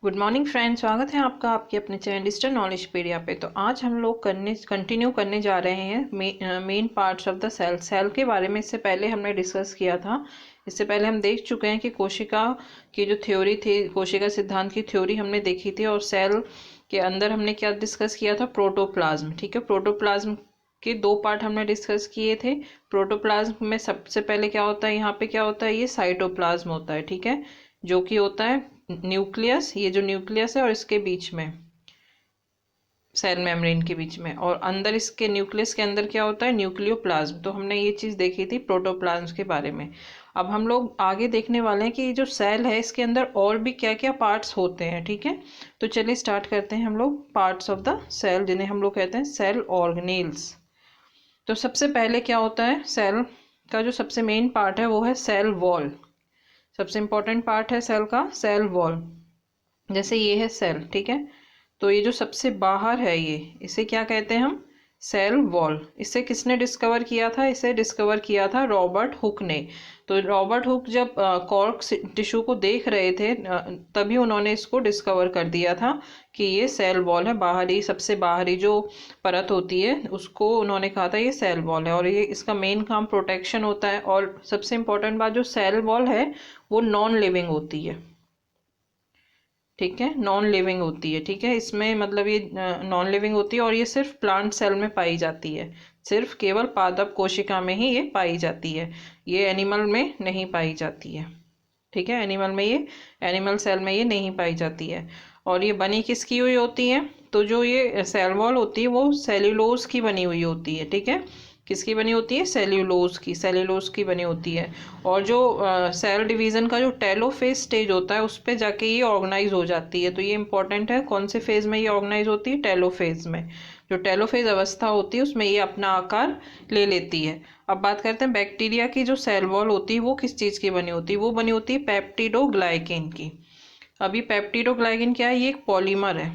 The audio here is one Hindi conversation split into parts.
गुड मॉर्निंग फ्रेंड्स, स्वागत है आपका आपके अपने चैनल डिजिटल नॉलेजपीडिया पे। तो आज हम लोग कंटिन्यू करने जा रहे हैं main parts of the cell के बारे में। इससे पहले हमने डिस्कस किया था। इससे पहले हम देख चुके हैं कि कोशिका की जो थ्योरी थी, कोशिका सिद्धांत की थ्योरी हमने देखी थी। और सेल के अंदर हमने क्या डिस्कस किया था? प्रोटोप्लाज्म। ठीक है, प्रोटोप्लाज्म के दो पार्ट हमने डिस्कस किए थे। प्रोटोप्लाज्म में सबसे पहले क्या होता है, यहाँ पे क्या होता है, ये साइटोप्लाज्म होता है। ठीक है, जो कि होता है न्यूक्लियस, ये जो न्यूक्लियस है और इसके बीच में सेल मेम्ब्रेन के बीच में, और अंदर इसके न्यूक्लियस के अंदर क्या होता है, न्यूक्लियोप्लाज्म। तो हमने ये चीज़ देखी थी प्रोटोप्लाज्म के बारे में। अब हम लोग आगे देखने वाले हैं कि ये जो सेल है इसके अंदर और भी क्या क्या पार्ट्स होते हैं। ठीक है, तो चलिए स्टार्ट करते हैं हम लोग पार्ट्स ऑफ द सेल, जिन्हें हम लोग कहते हैं सेल ऑर्गेनेल्स। तो सबसे पहले क्या होता है, सेल का जो सबसे मेन पार्ट है वो है सेल वॉल। सबसे इंपॉर्टेंट पार्ट है सेल का सेल वॉल। जैसे ये है सेल, ठीक है, तो ये जो सबसे बाहर है ये, इसे क्या कहते हैं हम? Cell wall. इसे किसने डिस्कवर किया था? इसे डिस्कवर किया था रॉबर्ट हुक ने। तो रॉबर्ट हुक जब कॉर्क टिश्यू को देख रहे थे तभी उन्होंने इसको डिस्कवर कर दिया था कि ये सेल वॉल है। बाहरी, सबसे बाहरी जो परत होती है उसको उन्होंने कहा था ये सेल वॉल है। और ये इसका मेन काम प्रोटेक्शन होता है। और सबसे इम्पोर्टेंट बात, जो सेल वॉल है वो नॉन लिविंग होती है। ठीक है, नॉन लिविंग होती है। ठीक है, इसमें मतलब ये नॉन लिविंग होती है और ये सिर्फ प्लांट सेल में पाई जाती है। सिर्फ केवल पादप कोशिका में ही ये पाई जाती है, ये एनिमल में नहीं पाई जाती है। ठीक है, एनिमल सेल में ये नहीं पाई जाती है। और ये बनी किसकी हुई होती है? तो जो ये सेल वॉल होती है वो सेल्यूलोज की बनी हुई होती है। ठीक है, किसकी बनी होती है? सेल्यूलोज की बनी होती है। और जो सेल डिवीज़न का जो टेलोफेज स्टेज होता है उस पे जाके ये ऑर्गेनाइज हो जाती है। तो ये इंपॉर्टेंट है, कौन से फेज में ये ऑर्गेनाइज होती है? टेलोफेज में। जो टेलोफेज अवस्था होती है उसमें ये अपना आकार ले लेती है। अब बात करते हैं बैक्टीरिया की। जो सेल वॉल होती है वो किस चीज़ की बनी होती है? वो बनी होती है पेप्टिडोग्लाइकेन की। अभी पेप्टिडोग्लाइकेन क्या है? ये एक पॉलीमर है।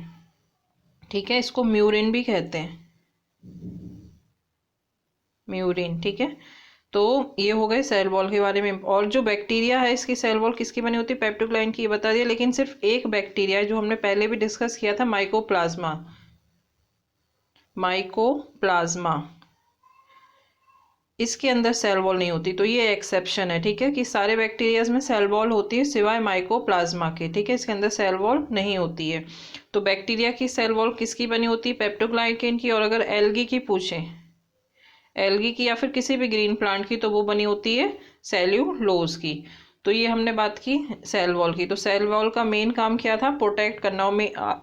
ठीक है, इसको म्यूरिन भी कहते हैं, म्यूरिन। ठीक है, तो ये हो गए सेल वॉल के बारे में। और जो बैक्टीरिया है इसकी सेल वॉल किसकी बनी होती है? पेप्टोग्लाइकेन की, ये बता दिया। लेकिन सिर्फ एक बैक्टीरिया है जो हमने पहले भी डिस्कस किया था, माइकोप्लाज्मा। माइकोप्लाज्मा, इसके अंदर सेल वॉल नहीं होती। तो ये एक्सेप्शन है। ठीक है, कि सारे बैक्टीरियाज में सेल वॉल होती है सिवाय माइकोप्लाज्मा के। ठीक है, इसके अंदर सेल वॉल नहीं होती है। तो बैक्टीरिया की सेल वॉल किसकी बनी होती है? पेप्टोग्लाइकेन की। और अगर एल्गी की पूछें, एल्गी की या फिर किसी भी ग्रीन प्लांट की, तो वो बनी होती है सेल्यूलोज की। तो ये हमने बात की सेल वॉल की। तो सेल वॉल का मेन काम क्या था? प्रोटेक्ट करना।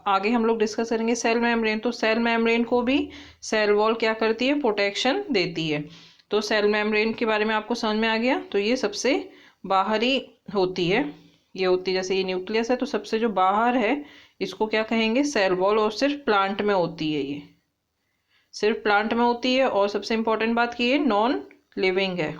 आगे हम लोग डिस्कस करेंगे सेल मेम्ब्रेन। तो सेल मेम्ब्रेन को भी सेल वॉल क्या करती है? प्रोटेक्शन देती है। तो सेल मेम्ब्रेन के बारे में आपको समझ में आ गया। तो ये सबसे बाहरी होती है, ये होती है, जैसे ये न्यूक्लियस है तो सबसे जो बाहर है इसको क्या कहेंगे? Cell wall. और सिर्फ प्लांट में होती है, ये सिर्फ प्लांट में होती है। और सबसे इंपॉर्टेंट बात की ये नॉन लिविंग है,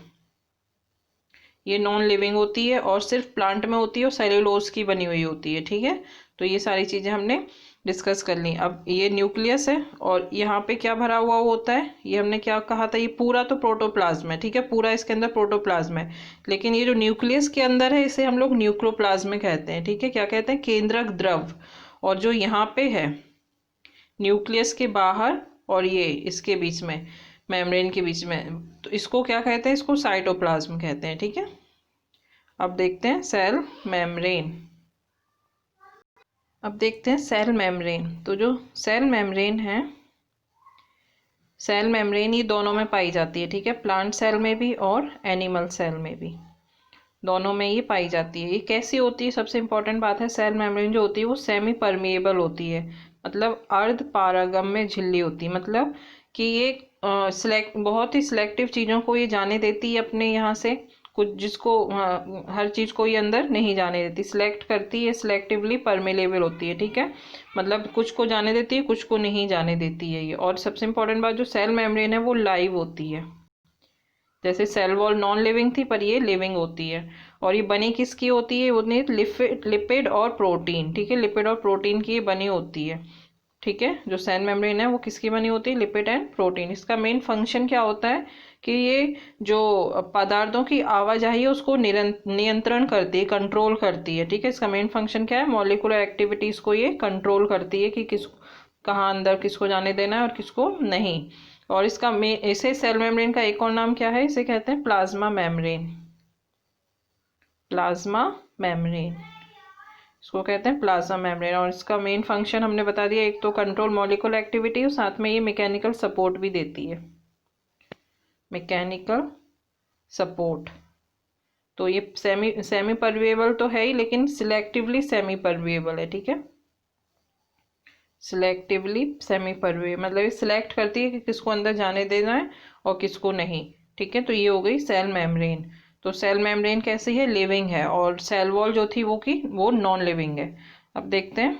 ये नॉन लिविंग होती है और सिर्फ प्लांट में होती है और सेल्यूलोज की बनी हुई होती है। ठीक है, तो ये सारी चीज़ें हमने डिस्कस कर ली। अब ये न्यूक्लियस है और यहाँ पे क्या भरा हुआ होता है? ये हमने क्या कहा था? ये पूरा तो प्रोटोप्लाज्म है। ठीक है, पूरा इसके अंदर प्रोटोप्लाज्म है। लेकिन ये जो न्यूक्लियस के अंदर है इसे हम लोग न्यूक्लियोप्लाज्म कहते हैं। ठीक है, क्या कहते हैं? केंद्रक द्रव। और जो यहाँ पे है न्यूक्लियस के बाहर और ये इसके बीच में, मेम्ब्रेन के बीच में, तो इसको क्या कहते हैं? इसको साइटोप्लाज्म कहते हैं। ठीक है, अब देखते हैं सेल मेम्ब्रेन। अब देखते हैं सेल मेम्ब्रेन। तो जो सेल मेम्ब्रेन है, सेल मेम्ब्रेन ये दोनों में पाई जाती है। ठीक है, प्लांट सेल में भी और एनिमल सेल में भी, दोनों में ये पाई जाती है। ये कैसी होती है? सबसे इंपॉर्टेंट बात है, सेल मेम्ब्रेन जो होती है वो सेमी परमिएबल होती है, मतलब अर्ध पारगम्य झिल्ली होती है। मतलब कि ये बहुत ही सिलेक्टिव चीज़ों को ये जाने देती है अपने यहाँ से, कुछ जिसको हर चीज़ को ये अंदर नहीं जाने देती, सिलेक्ट करती है, सिलेक्टिवली परमिएबल होती है। ठीक है, मतलब कुछ को जाने देती है, कुछ को नहीं जाने देती है ये। और सबसे इंपॉर्टेंट बात, जो सेल मेम्ब्रेन है वो लाइव होती है। जैसे सेल वॉल नॉन लिविंग थी पर ये लिविंग होती है। और ये बनी किसकी होती है? लिपिड और प्रोटीन। ठीक है, लिपिड और प्रोटीन की ये बनी होती है। ठीक है, जो सेल मेम्ब्रेन है वो किसकी बनी होती है, लिपिड एंड प्रोटीन। इसका मेन फंक्शन क्या होता है कि ये जो पदार्थों की आवाजाही है उसको नियंत्रण करती है, कंट्रोल करती है। ठीक है, इसका मेन फंक्शन क्या है, मॉलिक्यूलर एक्टिविटीज को ये कंट्रोल करती है कि किस कहाँ अंदर किसको जाने देना है और किसको नहीं। और इसका इसे सेल मेम्ब्रेन का एक और नाम क्या है, इसे कहते हैं प्लाज्मा मेम्ब्रेन। प्लाज्मा मेम्ब्रेन, इसको कहते हैं प्लाज्मा मेम्ब्रेन। और इसका मेन फंक्शन हमने बता दिया, एक तो कंट्रोल मॉलिक्यूलर एक्टिविटी और साथ में ये मैकेनिकल सपोर्ट भी देती है, मैकेनिकल सपोर्ट। तो ये सेमी परविएबल तो है ही, लेकिन सिलेक्टिवली सेमी परविएबल है। ठीक है, सिलेक्टिवली सेमी परविएबल मतलब ये सिलेक्ट करती है कि किसको अंदर जाने देना है और किसको नहीं। ठीक है, तो ये हो गई सेल मेम्ब्रेन। तो सेल मेम्ब्रेन कैसी है, लिविंग है, और सेल वॉल जो थी वो नॉन लिविंग है। अब देखते हैं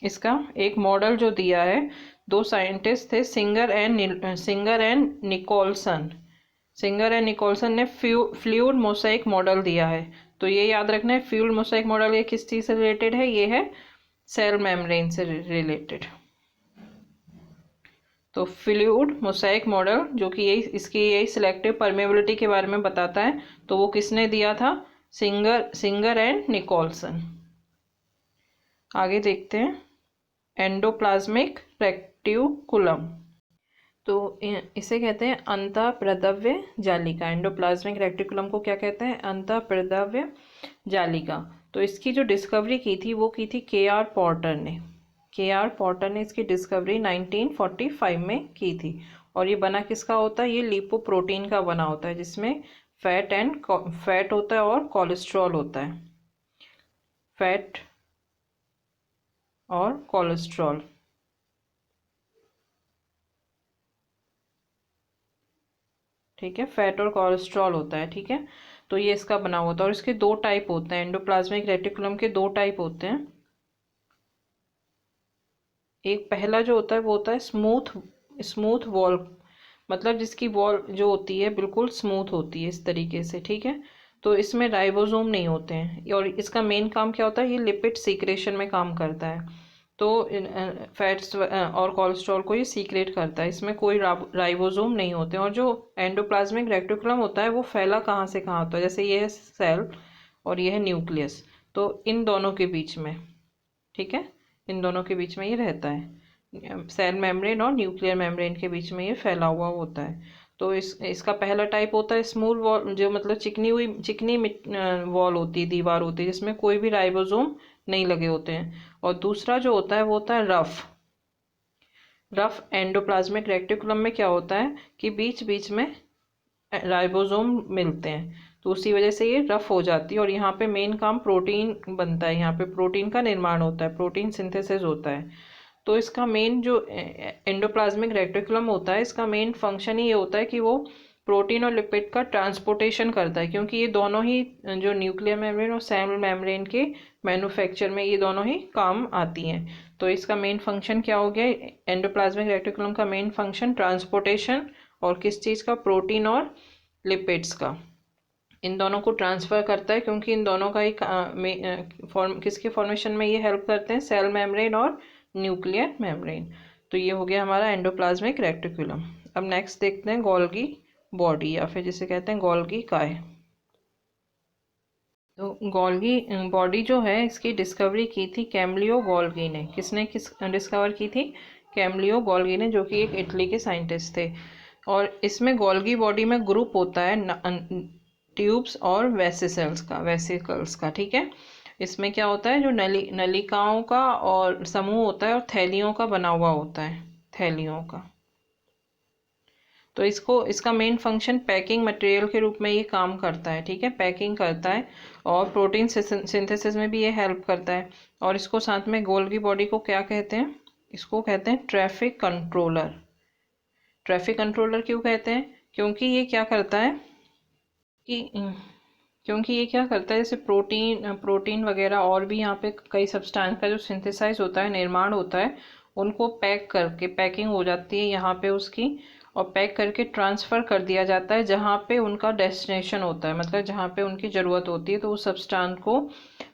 इसका एक मॉडल जो दिया है, दो साइंटिस्ट थे, Singer and Nicolson. Singer and Nicolson ने फ्लूइड मोज़ाइक मॉडल दिया है। तो ये याद रखना है, फ्लूइड मोज़ाइक मॉडल ये किस चीज़ से रिलेटेड है, ये है सेल मेम्ब्रेन से रिलेटेड। तो फ्लूइड मोज़ाइक मॉडल जो कि यही सिलेक्टिव परमेबिलिटी के बारे में बताता है, तो वो किसने दिया था, सिंगर एंड निकोलसन। आगे देखते हैं एंडोप्लाज्मिक रेक्टिकुलम। तो इसे कहते हैं अंतःप्रद्रव्य जालिका। एंडोप्लाज्मिक रेक्टिकुलम को क्या कहते हैं, अंतःप्रद्रव्य जालिका। तो इसकी जो डिस्कवरी की थी वो की थी के.आर. पॉर्टर ने। के.आर. पॉर्टर ने इसकी डिस्कवरी 1945 में की थी। और ये बना किसका होता है, ये लिपोप्रोटीन का बना होता है, जिसमें फैट होता है और कोलेस्ट्रॉल होता है, फैट और कोलेस्ट्रॉल। ठीक है, फैट और कोलेस्ट्रॉल होता है। ठीक है, तो ये इसका बना हुआ था। और इसके दो टाइप होते हैं, एंडोप्लाज्मिक रेटिकुलम के दो टाइप होते हैं। एक पहला जो होता है वो होता है स्मूथ वॉल, मतलब जिसकी वॉल जो होती है बिल्कुल स्मूथ होती है इस तरीके से। ठीक है, तो इसमें राइबोसोम नहीं होते हैं। और इसका मेन काम क्या होता है, ये लिपिड सीक्रेशन में काम करता है। तो फैट्स और कोलेस्ट्रॉल को ये सीक्रेट करता है, इसमें कोई राइबोसोम नहीं होते। और जो एंडोप्लाज्मिक रेटिकुलम होता है वो फैला कहाँ से कहाँ होता है, जैसे ये है सेल और ये है न्यूक्लियस, तो इन दोनों के बीच में, ठीक है, इन दोनों के बीच में ये रहता है, सेल मेम्ब्रेन और न्यूक्लियर मेम्ब्रेन के बीच में ये फैला हुआ होता है। तो इसका पहला टाइप होता है स्मूथ वॉल, जो मतलब चिकनी वॉल होती है, दीवार होती है, जिसमें कोई भी राइबोसोम नहीं लगे होते हैं। और दूसरा जो होता है वो होता है रफ एंडोप्लाज्मिक रेक्टिकुलम में क्या होता है कि बीच बीच में राइबोसोम मिलते हैं, तो उसी वजह से ये रफ हो जाती है। और यहाँ पे मेन काम प्रोटीन बनता है, यहाँ पे प्रोटीन का निर्माण होता है, प्रोटीन सिंथेसिस होता है। तो इसका मेन जो एंडोप्लाज्मिक रेटिकुलम होता है, इसका मेन फंक्शन ही ये होता है कि वो प्रोटीन और लिपिड का ट्रांसपोर्टेशन करता है, क्योंकि ये दोनों ही जो न्यूक्लियर मेम्ब्रेन और सेल मेम्ब्रेन के मैन्युफैक्चर में ये दोनों ही काम आती हैं। तो इसका मेन फंक्शन क्या हो गया, एंडोप्लाज्मिक रेटिकुलम का मेन फंक्शन ट्रांसपोर्टेशन, और किस चीज़ का, प्रोटीन और लिपिड्स का, इन दोनों को ट्रांसफ़र करता है, क्योंकि इन दोनों का ही किसके फॉर्मेशन में ये हेल्प करते हैं, सेल मेम्ब्रेन और न्यूक्लियर मेम्ब्रेन। तो ये हो गया हमारा एंडोप्लाज्मिक रेटिकुलम। अब नेक्स्ट देखते हैं गोल्गी बॉडी, या फिर जिसे कहते हैं गोल्गी काय। तो गोल्गी बॉडी जो है इसकी डिस्कवरी की थी कैम्लियो गोल्गी ने। किसने डिस्कवर की थी, कैम्लियो गोल्गी ने, जो कि एक इटली के साइंटिस्ट थे। और इसमें गोल्गी बॉडी में ग्रुप होता है ट्यूब्स और वेसिकल्स का। ठीक है, इसमें क्या होता है, जो नलिकाओं का और समूह होता है और थैलियों का बना हुआ होता है, थैलियों का। तो इसका मेन फंक्शन पैकिंग मटेरियल के रूप में ये काम करता है। ठीक है, पैकिंग करता है और प्रोटीन सिंथेसिस में भी ये हेल्प करता है। और इसको साथ में गोल्गी बॉडी को क्या कहते हैं, इसको कहते हैं ट्रैफिक कंट्रोलर। ट्रैफिक कंट्रोलर क्यों कहते हैं, क्योंकि ये क्या करता है जैसे प्रोटीन वगैरह और भी यहाँ पे कई सब्सटेंस का जो सिंथेसाइज होता है, निर्माण होता है, उनको पैक करके पैकिंग हो जाती है यहाँ पे उसकी, और पैक करके ट्रांसफ़र कर दिया जाता है जहाँ पे उनका डेस्टिनेशन होता है, मतलब जहाँ पे उनकी ज़रूरत होती है, तो उस सब्सटेंस को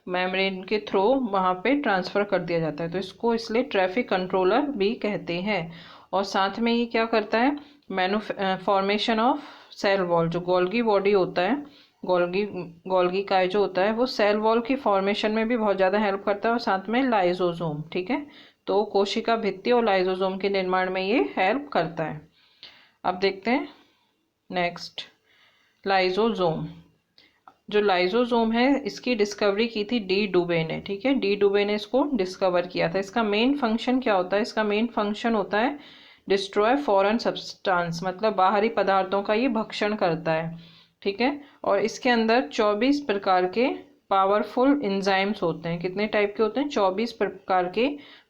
मेम्ब्रेन के थ्रू वहाँ पे ट्रांसफ़र कर दिया जाता है। तो इसको इसलिए ट्रैफिक कंट्रोलर भी कहते हैं। और साथ में ये क्या करता है, फॉर्मेशन ऑफ सेल वॉल, जो गोल्गी बॉडी होता है, गोल्गी गोल्गी काय जो होता है वो सेल वॉल की फॉर्मेशन में भी बहुत ज़्यादा हेल्प करता है, और साथ में लाइजोसोम, ठीक है। तो कोशिका भित्ति और लाइजोसोम के निर्माण में ये हेल्प करता है। अब देखते हैं नेक्स्ट, लाइजोसोम। जो लाइजोसोम है इसकी डिस्कवरी की थी डी डुबे ने, ठीक है। डी डुबे ने इसको डिस्कवर किया था। इसका मेन फंक्शन क्या होता है? इसका मेन फंक्शन होता है डिस्ट्रॉय फॉरेन सब्सटेंस, मतलब बाहरी पदार्थों का ये भक्षण करता है, ठीक है। और इसके अंदर 24 प्रकार के पावरफुल एंजाइम्स होते हैं। कितने टाइप के होते हैं? 24 प्रकार के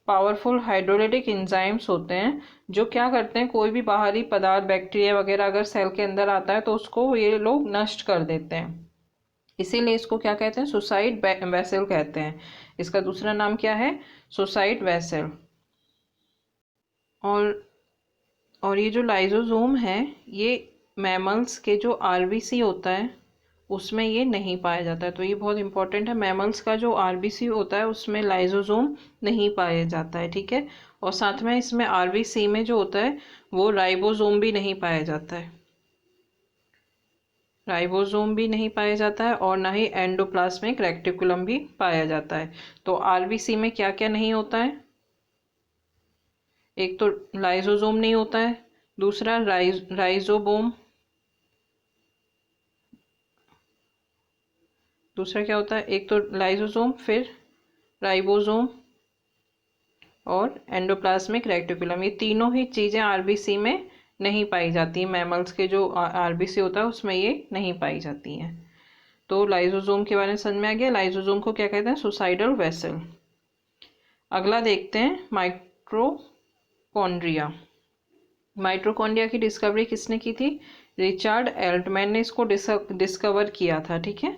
पावरफुल हाइड्रोलाइटिक एंजाइम्स होते हैं, जो क्या करते हैं, कोई भी बाहरी पदार्थ, बैक्टीरिया वगैरह अगर सेल के अंदर आता है तो उसको ये लोग नष्ट कर देते हैं। इसीलिए इसको क्या कहते हैं? सुसाइड वेसल कहते हैं। इसका दूसरा नाम क्या है? Suicide vessel. और ये जो लाइजोसोम है ये मैमल्स के जो आरबीसी होता है उसमें ये नहीं पाया जाता है। तो ये बहुत इंपॉर्टेंट है, मैमल्स का जो आरबीसी होता है उसमें लाइजोसोम नहीं पाया जाता है, ठीक है। और साथ में इसमें आरबीसी में जो होता है वो राइबोसोम भी नहीं पाया जाता है, राइबोसोम भी नहीं पाया जाता है, और ना ही एंडोप्लाज्मिक रेक्टिकुलम भी पाया जाता है। तो आरबीसी में क्या क्या नहीं होता है? एक तो लाइजोसोम नहीं होता है, दूसरा राइजोबोम, दूसरा क्या होता है? एक तो लाइजोसोम, फिर राइबोसोम और एंडोप्लाज्मिक रेक्टिकुलम। ये तीनों ही चीज़ें आरबीसी में नहीं पाई जाती। मैमल्स के जो आरबीसी होता है उसमें ये नहीं पाई जाती हैं। तो लाइजोसोम के बारे में समझ में आ गया। लाइजोसोम को क्या कहते हैं? Suicidal vessel. अगला देखते हैं माइटोकॉन्ड्रिया। माइटोकॉन्ड्रिया की डिस्कवरी किसने की थी? रिचर्ड एल्टमैन ने इसको डिस्कवर किया था, ठीक है।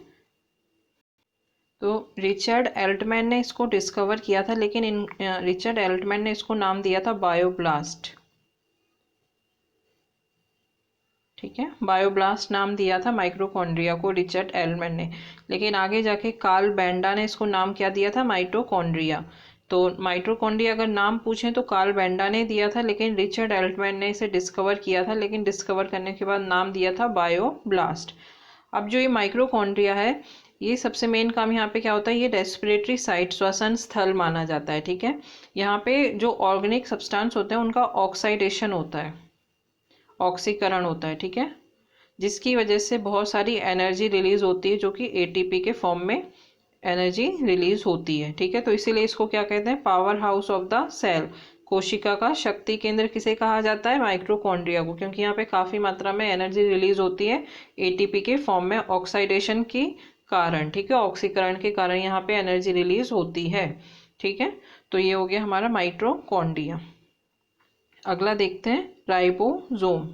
तो रिचर्ड एल्टमैन ने इसको डिस्कवर किया था, लेकिन रिचर्ड एल्टमैन ने इसको नाम दिया था बायोब्लास्ट, ठीक है। बायोब्लास्ट नाम दिया था माइटोकॉन्ड्रिया को रिचर्ड एल्टमैन ने, लेकिन आगे जाके कार्ल बेंडा ने इसको नाम क्या दिया था? माइटोकॉन्ड्रिया। तो माइटोकॉन्ड्रिया अगर नाम पूछें तो कार्ल बेंडा ने दिया था, लेकिन रिचर्ड एल्टमैन ने इसे डिस्कवर किया था, लेकिन डिस्कवर करने के बाद नाम दिया था बायोब्लास्ट। अब जो ये माइटोकॉन्ड्रिया है, ये सबसे मेन काम यहाँ पे क्या होता है? ये रेस्पिरेटरी साइट, श्वसन स्थल माना जाता है, ठीक है। यहाँ पे जो ऑर्गेनिक सब्सटेंस होते हैं उनका ऑक्सीडेशन होता है, ऑक्सीकरण होता है, ठीक है, जिसकी वजह से बहुत सारी एनर्जी रिलीज होती है, जो कि एटीपी के फॉर्म में एनर्जी रिलीज होती है, ठीक है। तो इसीलिए इसको क्या कहते हैं? Powerhouse of the cell. कोशिका का शक्ति केंद्र किसे कहा जाता है? माइटोकॉन्ड्रिया को, क्योंकि यहाँ पे काफ़ी मात्रा में एनर्जी रिलीज होती है एटीपी के फॉर्म में, ऑक्सीडेशन के कारण, ठीक है, ऑक्सीकरण के कारण यहाँ पे एनर्जी रिलीज होती है, ठीक है। तो ये हो गया हमारा माइटोकॉन्ड्रिया। अगला देखते हैं राइबोसोम।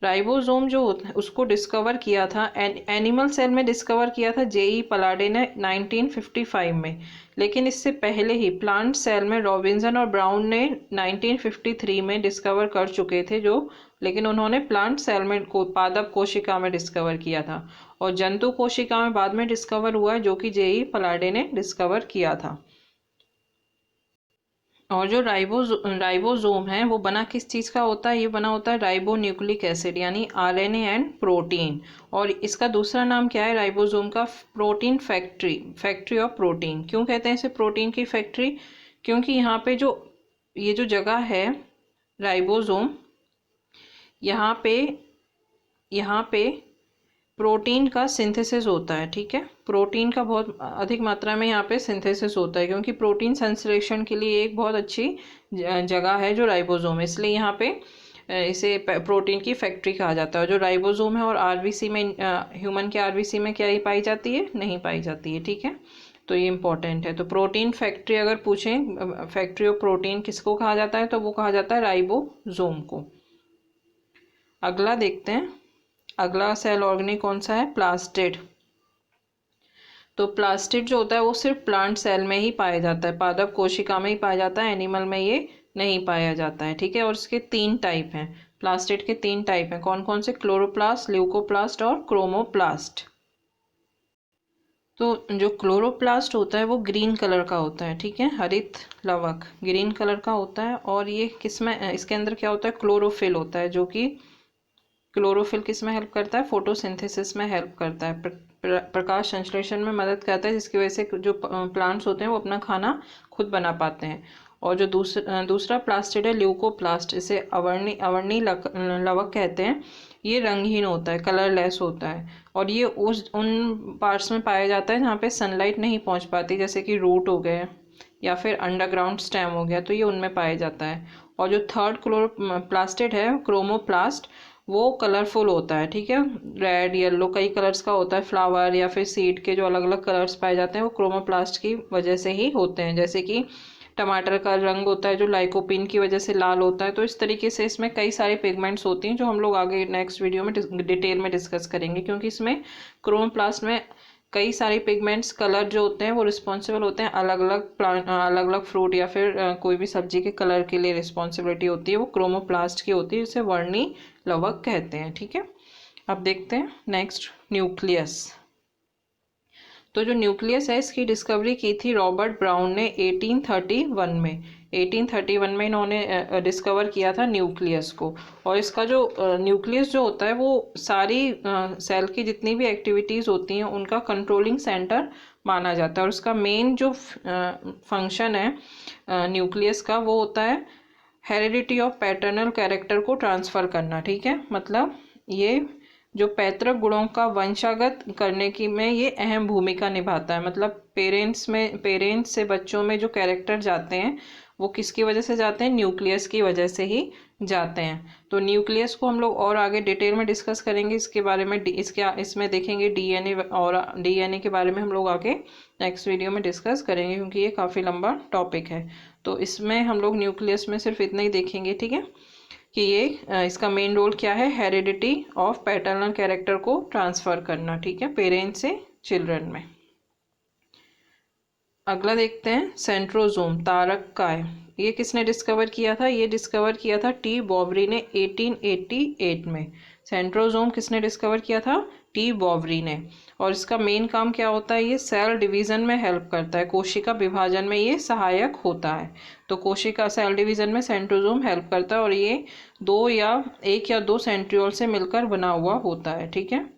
राइबोसोम जो होता है उसको डिस्कवर किया था, एनिमल सेल में डिस्कवर किया था जेई पलाडे ने 1955 में, लेकिन इससे पहले ही प्लांट सेल में रॉबिन्सन और ब्राउन ने 1953 में डिस्कवर कर चुके थे, जो लेकिन उन्होंने प्लांट सेल में पादप कोशिका में डिस्कवर किया था, और जंतु कोशिका में बाद में डिस्कवर हुआ, जो कि जेई पलाडे ने डिस्कवर किया था। और जो राइबोसोम है वो बना किस चीज़ का होता है? ये बना होता है राइबो न्यूक्लिक एसिड, यानी आरएनए एंड प्रोटीन। और इसका दूसरा नाम क्या है राइबोसोम का? Protein factory, factory of protein. क्यों कहते हैं इसे प्रोटीन की फैक्ट्री? क्योंकि यहाँ पे जो ये जो जगह है राइबोसोम, यहाँ पे प्रोटीन का सिंथेसिस होता है, ठीक है। प्रोटीन का बहुत अधिक मात्रा में यहाँ पे सिंथेसिस होता है, क्योंकि प्रोटीन संश्लेषण के लिए एक बहुत अच्छी जगह है जो राइबोसोम है, इसलिए यहाँ पे इसे प्रोटीन की फैक्ट्री कहा जाता है। जो राइबोसोम है और आरबीसी में, ह्यूमन के आरबीसी में क्या ही पाई जाती है? नहीं पाई जाती है, ठीक है। तो ये इंपॉर्टेंट है। तो प्रोटीन फैक्ट्री अगर पूछें, फैक्ट्री ऑफ प्रोटीन किसको कहा जाता है? तो वो कहा जाता है राइबोसोम को। अगला देखते हैं, अगला सेल ऑर्गेनी कौन सा है? प्लास्टिड। तो प्लास्टिड जो होता है वो सिर्फ प्लांट सेल में ही पाया जाता है, पादप कोशिका में ही पाया जाता है, एनिमल में ये नहीं पाया जाता है, ठीक है। और इसके 3 टाइप हैं, प्लास्टिड के 3 टाइप हैं। कौन कौन से? क्लोरोप्लास्ट, ल्यूकोप्लास्ट और क्रोमोप्लास्ट। तो जो क्लोरोप्लास्ट होता है वो ग्रीन कलर का होता है, ठीक है, हरित लवक ग्रीन कलर का होता है। और ये किसमें, इसके अंदर क्या होता है? क्लोरोफिल होता है, जो कि क्लोरोफिल किस में हेल्प करता है? फोटोसिंथेसिस में हेल्प करता है, प्रकाश संश्लेषण में मदद करता है, जिसकी वजह से जो प्लांट्स होते हैं वो अपना खाना खुद बना पाते हैं। और जो दूसरा प्लास्टिड है ल्यूकोप्लास्ट, इसे अवर्णी लवक कहते हैं। ये रंगहीन होता है, कलरलेस होता है, और ये उन पार्ट्स में पाया जाता है जहाँ पे सनलाइट नहीं पहुँच पाती, जैसे कि रूट हो गए या फिर अंडरग्राउंड स्टेम हो गया, तो ये उनमें पाया जाता है। और जो थर्ड क्लोरोप्लास्टिड है, क्रोमोप्लास्ट, वो कलरफुल होता है, ठीक है, रेड येलो कई कलर्स का होता है। फ्लावर या फिर सीड के जो अलग अलग कलर्स पाए जाते हैं वो क्रोमोप्लास्ट की वजह से ही होते हैं। जैसे कि टमाटर का रंग होता है जो लाइकोपिन की वजह से लाल होता है। तो इस तरीके से इसमें कई सारी पिगमेंट्स होती हैं जो हम लोग आगे नेक्स्ट वीडियो में डिटेल में डिस्कस करेंगे, क्योंकि इसमें क्रोमोप्लास्ट में कई सारे पिगमेंट्स, कलर जो होते हैं वो रिस्पॉन्सिबल होते हैं, अलग अलग प्लांट, अलग अलग फ्रूट या फिर कोई भी सब्जी के कलर के लिए रिस्पॉन्सिबिलिटी होती है, वो क्रोमोप्लास्ट की होती है, जिसे वर्णी लवक कहते हैं, ठीक है। अब देखते हैं नेक्स्ट, न्यूक्लियस। तो जो न्यूक्लियस है इसकी डिस्कवरी की थी रॉबर्ट ब्राउन ने 1831 में। 1831 में इन्होंने डिस्कवर किया था न्यूक्लियस को। और इसका जो न्यूक्लियस जो होता है वो सारी सेल की जितनी भी एक्टिविटीज़ होती हैं उनका कंट्रोलिंग सेंटर माना जाता है। और उसका मेन जो फंक्शन है न्यूक्लियस का, वो होता है हेरिडिटी ऑफ पैटर्नल कैरेक्टर को ट्रांसफ़र करना, ठीक है। मतलब ये जो पैतृक गुणों का वंशागत करने की में ये अहम भूमिका निभाता है। मतलब पेरेंट्स से बच्चों में जो कैरेक्टर जाते हैं वो किसकी वजह से जाते हैं? न्यूक्लियस की वजह से ही जाते हैं। तो न्यूक्लियस को हम लोग और आगे डिटेल में डिस्कस करेंगे, इसके बारे में इसमें देखेंगे डीएनए, और डीएनए के बारे में हम लोग आगे नेक्स्ट वीडियो में डिस्कस करेंगे, क्योंकि ये काफ़ी लंबा टॉपिक है। तो इसमें हम लोग न्यूक्लियस में सिर्फ इतना ही देखेंगे, ठीक है, कि ये इसका मेन रोल क्या है? हेरिडिटी ऑफ पैटर्नल कैरेक्टर को ट्रांसफ़र करना, ठीक है, पेरेंट्स से चिल्ड्रन में। अगला देखते हैं सेंट्रोजोम, तारक काय। ये किसने डिस्कवर किया था? ये डिस्कवर किया था टी बॉवरी ने 1888 में। सेंट्रोजोम किसने डिस्कवर किया था? टी बॉवरी ने। और इसका मेन काम क्या होता है? ये सेल डिवीज़न में हेल्प करता है, कोशिका विभाजन में ये सहायक होता है। तो कोशिका सेल डिवीज़न में सेंट्रोजोम हेल्प करता है, और ये एक या दो सेंट्रियोल से मिलकर बना हुआ होता है, ठीक है।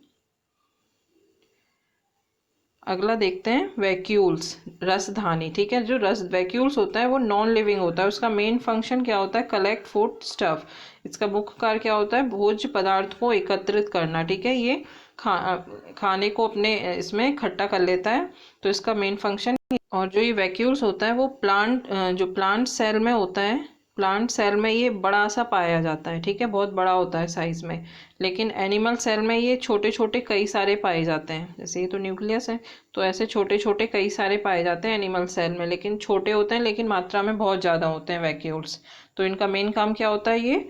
अगला देखते हैं वैक्यूल्स, रसधानी, ठीक है। जो वैक्यूल्स होता है वो नॉन लिविंग होता है। उसका मेन फंक्शन क्या होता है? Collect food stuff. इसका मुख्य कार्य क्या होता है? भोज्य पदार्थ को एकत्रित करना, ठीक है। ये खाने को अपने इसमें इकट्ठा कर लेता है, तो इसका मेन फंक्शन। और जो ये वैक्यूल्स होता है वो प्लांट सेल में होता है। प्लांट सेल में ये बड़ा सा पाया जाता है, ठीक है, बहुत बड़ा होता है साइज में। लेकिन एनिमल सेल में ये छोटे छोटे कई सारे पाए जाते हैं। जैसे ये तो न्यूक्लियस है, तो ऐसे छोटे छोटे कई सारे पाए जाते हैं एनिमल सेल में, लेकिन छोटे होते हैं, लेकिन मात्रा में बहुत ज़्यादा होते हैं वैक्यूल्स। तो इनका मेन काम क्या होता है? ये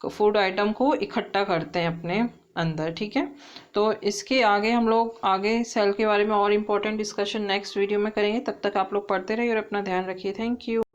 फूड आइटम को इकट्ठा करते हैं अपने अंदर, ठीक है। तो इसके आगे हम लोग आगे सेल के बारे में और इम्पोर्टेंट डिस्कशन नेक्स्ट वीडियो में करेंगे। तब तक आप लोग पढ़ते रहिए और अपना ध्यान रखिए। Thank you.